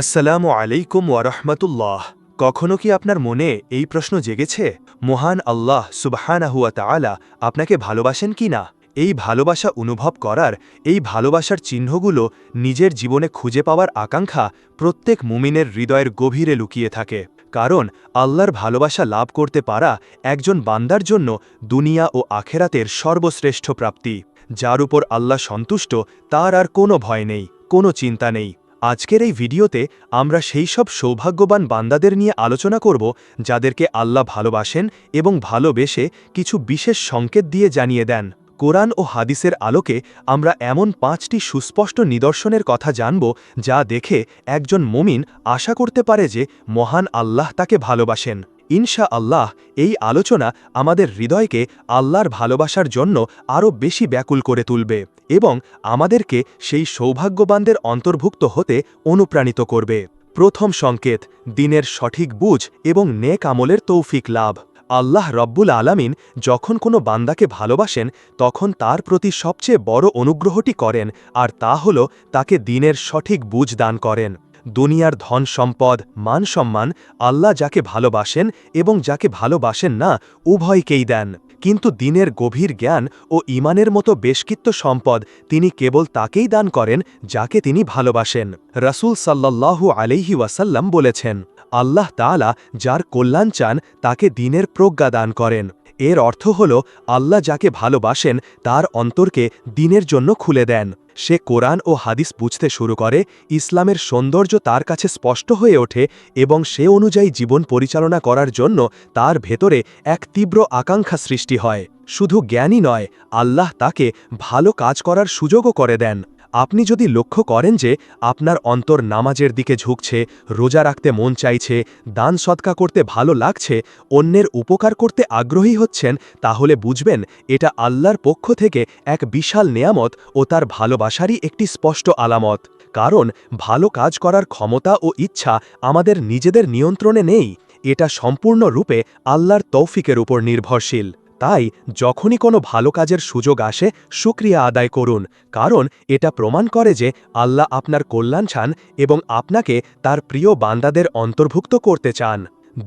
আসসালামু আলাইকুম ওয়ারহমাতুল্লাহ। কখনো কি আপনার মনে এই প্রশ্ন জেগেছে, মহান আল্লাহ সুবহানাহু ওয়া তাআলা আপনাকে ভালোবাসেন কি না? এই ভালোবাসা অনুভব করার, এই ভালোবাসার চিহ্নগুলো নিজের জীবনে খুঁজে পাওয়ার আকাঙ্ক্ষা প্রত্যেক মুমিনের হৃদয়ের গভীরে লুকিয়ে থাকে। কারণ আল্লাহর ভালোবাসা লাভ করতে পারা একজন বান্দার জন্য দুনিয়া ও আখেরাতের সর্বশ্রেষ্ঠ প্রাপ্তি। যার উপর আল্লাহ সন্তুষ্ট, তার আর কোনো ভয় নেই, কোনো চিন্তা নেই। আজকের এই ভিডিওতে আমরা সেই সব সৌভাগ্যবান বান্দাদের নিয়ে আলোচনা করব যাদেরকে আল্লাহ ভালোবাসেন এবং ভালোবেসে কিছু বিশেষ সংকেত দিয়ে জানিয়ে দেন। কোরআন ও হাদিসের আলোকে আমরা এমন 5টি সুস্পষ্ট নিদর্শনের কথা জানব যা দেখে একজন মুমিন আশা করতে পারে যে মহান আল্লাহ তাকে ভালোবাসেন। ইনশা আল্লাহ এই আলোচনা আমাদের হৃদয়কে আল্লাহর ভালোবাসার জন্য আরও বেশি ব্যাকুল করে তুলবে এবং আমাদেরকে সেই সৌভাগ্যবানদের অন্তর্ভুক্ত হতে অনুপ্রাণিত করবে। প্রথম সংকেত, দিনের সঠিক বুঝ এবং নেক আমলের তৌফিক লাভ। আল্লাহ রব্বুল আলামিন যখন কোনো বান্দাকে ভালোবাসেন তখন তার প্রতি সবচেয়ে বড় অনুগ্রহটি করেন, আর তা হল তাকে দিনের সঠিক বুঝ দান করেন। দুনিয়ার ধন সম্পদ, মান সম্মান আল্লাহ যাকে ভালোবাসেন এবং যাকে ভালোবাসেন না উভয়কেই দেন, কিন্তু দিনের গভীর জ্ঞান ও ঈমানের মতো বেশকিত্ব সম্পদ তিনি কেবল তাকেই দান করেন যাকে তিনি ভালোবাসেন। রাসূল সাল্লাল্লাহু আলাইহি ওয়াসাল্লাম বলেছেন, আল্লাহ তাআলা যার কল্যাণ চান তাকে দিনের প্রজ্ঞা দান করেন। এর অর্থ হল আল্লাহ যাকে ভালোবাসেন তার অন্তরকে দিনের জন্য খুলে দেন। সে কোরআন ও হাদিস বুঝতে শুরু করে, ইসলামের সৌন্দর্য তার কাছে স্পষ্ট হয়ে ওঠে এবং সে অনুযায়ী জীবন পরিচালনা করার জন্য তার ভেতরে এক তীব্র আকাঙ্ক্ষা সৃষ্টি হয়। শুধু জ্ঞানই নয়, আল্লাহ তাকে ভালো কাজ করার সুযোগও করে দেন। আপনি যদি লক্ষ্য করেন যে আপনার অন্তর নামাজের দিকে ঝুঁকছে, রোজা রাখতে মন চাইছে, দান সদকা করতে ভালো লাগছে, অন্যের উপকার করতে আগ্রহী হচ্ছেন, তাহলে বুঝবেন এটা আল্লাহর পক্ষ থেকে এক বিশাল নেয়ামত ও তার ভালোবাসারই একটি স্পষ্ট আলামত। কারণ ভালো কাজ করার ক্ষমতা ও ইচ্ছা আমাদের নিজেদের নিয়ন্ত্রণে নেই, এটা সম্পূর্ণরূপে আল্লাহর তৌফিকের উপর নির্ভরশীল। তাই যখনই কোনো ভালো কাজের সুযোগ আসে শুকরিয়া আদায় করুন, কারণ এটা প্রমাণ করে যে আল্লাহ আপনার কল্যাণ চান এবং আপনাকে তার প্রিয় বান্দাদের অন্তর্ভুক্ত করতে চান।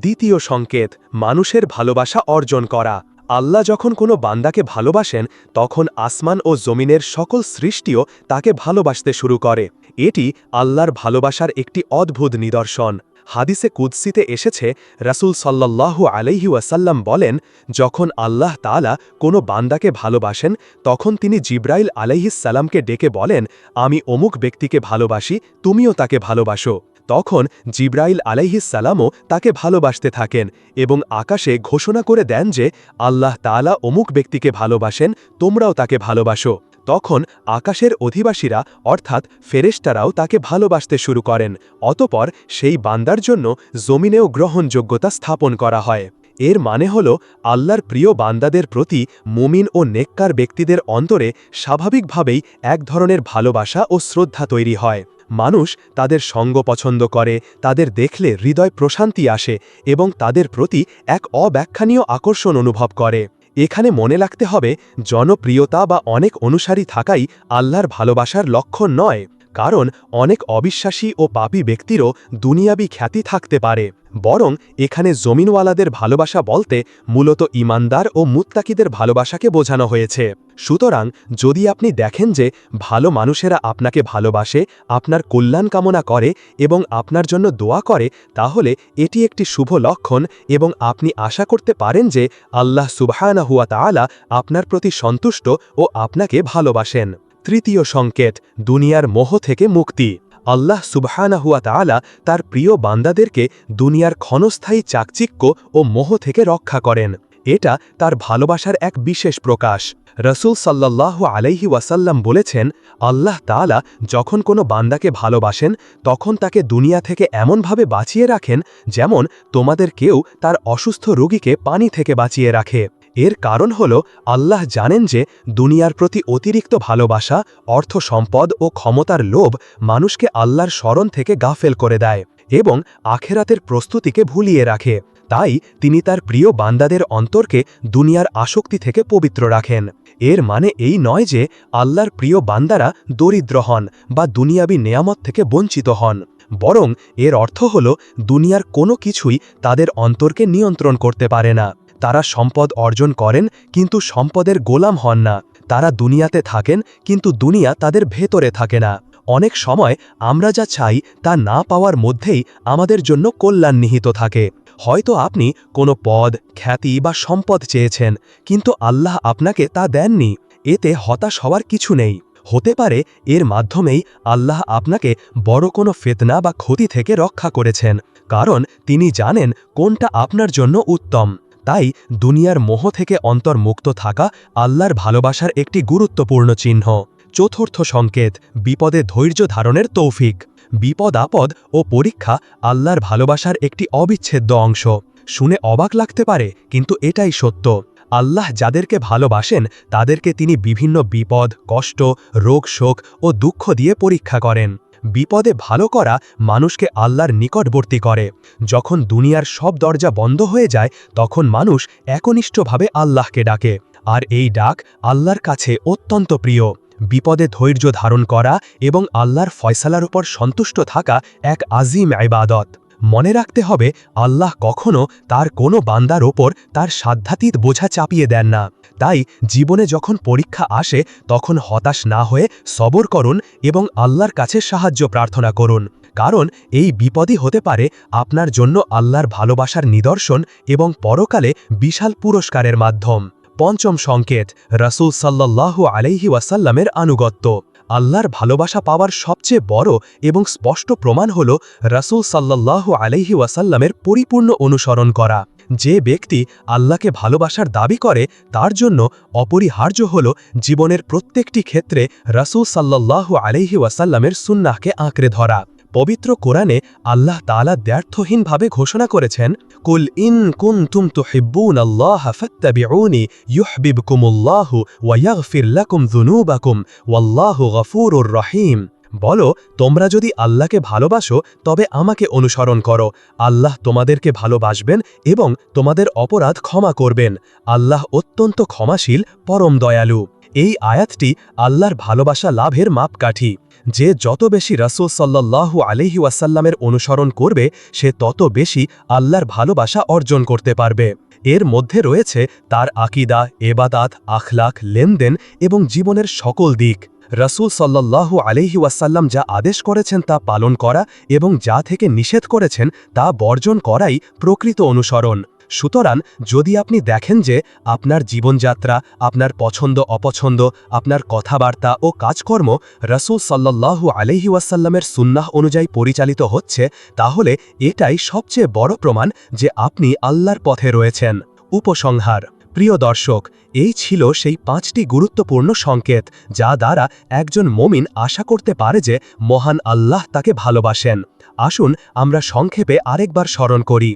দ্বিতীয় সংকেত, মানুষের ভালোবাসা অর্জন করা। আল্লাহ যখন কোনো বান্দাকে ভালোবাসেন তখন আসমান ও জমিনের সকল সৃষ্টিও তাকে ভালোবাসতে শুরু করে। এটি আল্লাহর ভালোবাসার একটি অদ্ভুত নিদর্শন। হাদিসে কুদসিতে এসেছে, রাসূল সাল্লাল্লাহু আলাইহি ওয়াসাল্লাম বলেন, যখন আল্লাহ তাআলা কোনো বান্দাকে ভালোবাসেন তখন তিনি জিবরাইল আলাইহিস সালামকে ডেকে বলেন, আমি অমুক ব্যক্তিকে ভালোবাসি, তুমিও তাকে ভালোবাসো। তখন জিবরাইল আলাইহিস সালামও তাকে ভালোবাসতে থাকেন এবং আকাশে ঘোষণা করে দেন যে আল্লাহ তাআলা অমুক ব্যক্তিকে ভালোবাসেন, তোমরাও তাকে ভালোবাসো। তখন আকাশের অধিবাসীরা অর্থাৎ ফেরেশতারাও তাকে ভালোবাসতে শুরু করেন। অতঃপর সেই বান্দার জন্য জমিনেও গ্রহণযোগ্যতা স্থাপন করা হয়। এর মানে হল আল্লাহর প্রিয় বান্দাদের প্রতি মুমিন ও নেককার ব্যক্তিদের অন্তরে স্বাভাবিকভাবেই এক ধরনের ভালোবাসা ও শ্রদ্ধা তৈরি হয়। মানুষ তাদের সঙ্গ পছন্দ করে, তাদের দেখলে হৃদয় প্রশান্তি আসে এবং তাদের প্রতি এক অব্যাখ্যানীয় আকর্ষণ অনুভব করে। এখানে মনে রাখতে হবে, জনপ্রিয়তা বা অনেক অনুসারী থাকাই আল্লাহর ভালোবাসার লক্ষণ নয়, কারণ অনেক অবিশ্বাসী ও পাপী ব্যক্তিরও দুনিয়াবি খ্যাতি থাকতে পারে। বরং এখানে জমিনওয়ালাদের ভালোবাসা বলতে মূলত ঈমানদার ও মুত্তাকিদের ভালোবাসাকে বোঝানো হয়েছে। সুতরাং যদি আপনি দেখেন যে ভালো মানুষেরা আপনাকে ভালোবাসে, আপনার কল্যাণ কামনা করে এবং আপনার জন্য দোয়া করে, তাহলে এটি একটি শুভ লক্ষণ এবং আপনি আশা করতে পারেন যে আল্লাহ সুবহানাহু ওয়া তাআলা আপনার প্রতি সন্তুষ্ট ও আপনাকে ভালোবাসেন। তৃতীয় সংকেত, দুনিয়ার মোহ থেকে মুক্তি। আল্লাহ সুবহানাহু ওয়া তাআলা তার প্রিয় বান্দাদেরকে দুনিয়ার ক্ষণস্থায়ী চাকচিক্য ও মোহ থেকে রক্ষা করেন। এটা তার ভালোবাসার এক বিশেষ প্রকাশ। রাসূল সাল্লাল্লাহু আলাইহি ওয়াসাল্লাম বলেছেন, আল্লাহ তাআলা যখন কোনো বান্দাকে ভালোবাসেন তখন তাকে দুনিয়া থেকে এমনভাবে বাঁচিয়ে রাখেন যেমন তোমাদের কেউ তার অসুস্থ রোগীকে পানি থেকে বাঁচিয়ে রাখে। এর কারণ হল আল্লাহ জানেন যে দুনিয়ার প্রতি অতিরিক্ত ভালোবাসা, অর্থ সম্পদ ও ক্ষমতার লোভ মানুষকে আল্লাহর স্মরণ থেকে গাফেল করে দেয় এবং আখেরাতের প্রস্তুতিকে ভুলিয়ে রাখে। তাই তিনি তার প্রিয় বান্দাদের অন্তরকে দুনিয়ার আসক্তি থেকে পবিত্র রাখেন। এর মানে এই নয় যে আল্লাহর প্রিয় বান্দারা দরিদ্র হন বা দুনিয়াবি নেয়ামত থেকে বঞ্চিত হন, বরং এর অর্থ হল দুনিয়ার কোনো কিছুই তাদের অন্তরকে নিয়ন্ত্রণ করতে পারে না। তারা সম্পদ অর্জন করেন কিন্তু সম্পদের গোলাম হন না। তারা দুনিয়াতে থাকেন কিন্তু দুনিয়া তাদের ভেতরে থাকে না। অনেক সময় আমরা যা চাই তা না পাওয়ার মধ্যেই আমাদের জন্য কল্যাণ নিহিত থাকে। হয়তো আপনি কোনো পদ, খ্যাতি বা সম্পদ চেয়েছেন, কিন্তু আল্লাহ আপনাকে তা দেননি। এতে হতাশ হওয়ার কিছু নেই। হতে পারে এর মাধ্যমেই আল্লাহ আপনাকে বড় কোনো ফিতনা বা ক্ষতি থেকে রক্ষা করেছেন, কারণ তিনি জানেন কোনটা আপনার জন্য উত্তম। তাই দুনিয়ার মোহ থেকে অন্তর্মুক্ত থাকা আল্লাহর ভালোবাসার একটি গুরুত্বপূর্ণ চিহ্ন। চতুর্থ সংকেত, বিপদে ধৈর্য ধারণের তৌফিক। বিপদ আপদ ও পরীক্ষা আল্লাহর ভালোবাসার একটি অবিচ্ছেদ্য অংশ। শুনে অবাক লাগতে পারে, কিন্তু এটাই সত্য। আল্লাহ যাদেরকে ভালোবাসেন তাদেরকে তিনি বিভিন্ন বিপদ, কষ্ট, রোগ শোক ও দুঃখ দিয়ে পরীক্ষা করেন। বিপদে ভালো করা মানুষকে আল্লাহর নিকটবর্তী করে। যখন দুনিয়ার সব দরজা বন্ধ হয়ে যায় তখন মানুষ একনিষ্ঠভাবে আল্লাহকে ডাকে, আর এই ডাক আল্লাহর কাছে অত্যন্ত প্রিয়। বিপদে ধৈর্য ধারণ করা এবং আল্লাহর ফয়সালার উপর সন্তুষ্ট থাকা এক আজিম ইবাদত। মনে রাখতে হবে, আল্লাহ কখনও তার কোনো বান্দার ওপর তার সাধ্যাতীত বোঝা চাপিয়ে দেন না। তাই জীবনে যখন পরীক্ষা আসে তখন হতাশ না হয়ে সবর করুন এবং আল্লাহর কাছে সাহায্য প্রার্থনা করুন, কারণ এই বিপদই হতে পারে আপনার জন্য আল্লাহর ভালোবাসার নিদর্শন এবং পরকালে বিশাল পুরস্কারের মাধ্যম। পঞ্চম সংকেত, রাসূল সাল্লাল্লাহু আলাইহি ওয়াসাল্লামের আনুগত্য। আল্লাহর ভালোবাসা পাওয়ার সবচেয়ে বড় এবং স্পষ্ট প্রমাণ হল রাসূল সাল্লাল্লাহু আলাইহি ওয়াসাল্লামের পরিপূর্ণ অনুসরণ করা। যে ব্যক্তি আল্লাহকে ভালোবাসার দাবি করে তার জন্য অপরিহার্য হল জীবনের প্রত্যেকটি ক্ষেত্রে রাসূল সাল্লাল্লাহু আলাইহি ওয়াসাল্লামের সুন্নাহকে আঁকড়ে ধরা। পবিত্র কোরআনে আল্লাহ তাআলা দ্ব্যর্থহীনভাবে ঘোষণা করেছেন, কুল ইন কুনতুম তুহিব্বুনাল্লাহা ফাত্তাবিউনি ইউহবিবকুমুল্লাহু ওয়া ইয়াগফির লাকুম যুনুবাকুম ওয়াল্লাহু গফুরুর রহিম। বলো, তোমরা যদি আল্লাহকে ভালোবাসো তবে আমাকে অনুসরণ করো। আল্লাহ তোমাদেরকে ভালোবাসবেন এবং তোমাদের অপরাধ ক্ষমা করবেন। আল্লাহ অত্যন্ত ক্ষমাশীল, পরম দয়ালু। এই আয়াতটি আল্লাহর ভালোবাসা লাভের মাপকাঠি। যে যত বেশি রাসূল সাল্লাল্লাহু আলাইহি ওয়াসাল্লামের অনুসরণ করবে সে তত বেশি আল্লাহর ভালোবাসা অর্জন করতে পারবে। এর মধ্যে রয়েছে তার আকীদা, ইবাদত, আখলাক, লেনদেন এবং জীবনের সকল দিক। রাসূল সাল্লাল্লাহু আলাইহি ওয়াসাল্লাম যা আদেশ করেছেন তা পালন করা এবং যা থেকে নিষেধ করেছেন তা বর্জন করাই প্রকৃত অনুসরণ। সুতরাং যদি আপনি দেখেন যে আপনার জীবনযাত্রা, আপনার পছন্দ অপছন্দ, আপনার কথাবার্তা ও কাজকর্ম রাসূল সাল্লাল্লাহু আলাইহি ওয়াসাল্লামের সুন্নাহ অনুযায়ী পরিচালিত হচ্ছে, তাহলে এটাই সবচেয়ে বড় প্রমাণ যে আপনি আল্লাহর পথে রয়েছেন। উপসংহার। প্রিয় দর্শক, এই ছিল সেই 5টি গুরুত্বপূর্ণ সংকেত যা দ্বারা একজন মুমিন আশা করতে পারে যে মহান আল্লাহ তাকে ভালোবাসেন। আসুন আমরা সংক্ষেপে আরেকবার স্মরণ করি।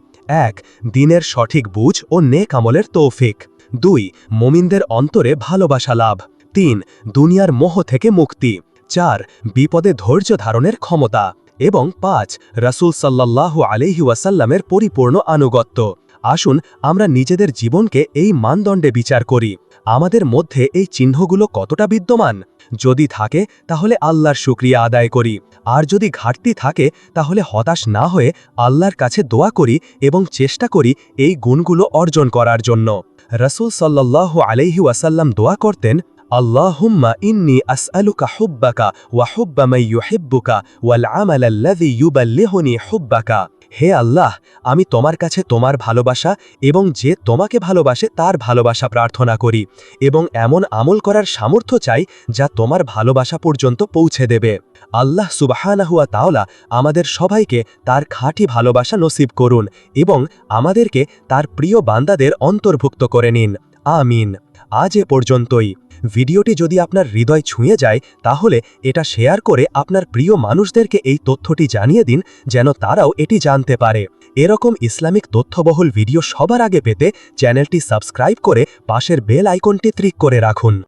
1. দিনের সঠিক বুঝ ও নেক আমলের তৌফিক। 2. মুমিনদের অন্তরে ভালোবাসা লাভ। 3. দুনিয়ার মোহ থেকে মুক্তি। 4. বিপদে ধৈর্য ধারণের ক্ষমতা। এবং 5. রাসূল সাল্লাল্লাহু আলাইহি ওয়াসাল্লামের পরিপূর্ণ আনুগত্য। আসুন আমরা নিজেদের জীবনকে এই মানদণ্ডে বিচার করি। আমাদের মধ্যে এই চিহ্নগুলো কতটা বিদ্যমান? যদি থাকে তাহলে আল্লাহর শুকরিয়া আদায় করি, আর যদি ঘাটতি থাকে তাহলে হতাশ না হয়ে আল্লাহর কাছে দোয়া করি এবং চেষ্টা করি এই গুণগুলো অর্জন করার জন্য। রাসূল সাল্লাল্লাহু আলাইহি ওয়াসাল্লাম দোয়া করতেন, আল্লাহুম্মা ইন্নী আসআলুকা হুব্বাকা ওয়া হুব্বা মান ইউহিব্বুকা ওয়াল আমালা আল্লাযী ইউবাল্লিগুনি হুব্বাকা। হে আল্লাহ, আমি তোমার কাছে তোমার ভালোবাসা এবং যে তোমাকে ভালোবাসে তার ভালোবাসা প্রার্থনা করি এবং এমন আমল করার সামর্থ্য চাই যা তোমার ভালোবাসা পর্যন্ত পৌঁছে দেবে। আল্লাহ সুবহানাহু ওয়া তাআলা আমাদের সবাইকে তার খাঁটি ভালোবাসা নসিব করুন এবং আমাদেরকে তার প্রিয় বান্দাদের অন্তর্ভুক্ত করে নিন। আমিন। আজ এ পর্যন্তই। ভিডিওটি যদি আপনার হৃদয় ছুঁয়ে যায় তাহলে এটা শেয়ার করে আপনার প্রিয় মানুষদেরকে এই তথ্যটি জানিয়ে দিন, যেন তারাও এটি জানতে পারে। এরকম ইসলামিক তথ্যবহুল ভিডিও সবার আগে পেতে চ্যানেলটি সাবস্ক্রাইব করে পাশের বেল আইকনটি ক্লিক করে রাখুন।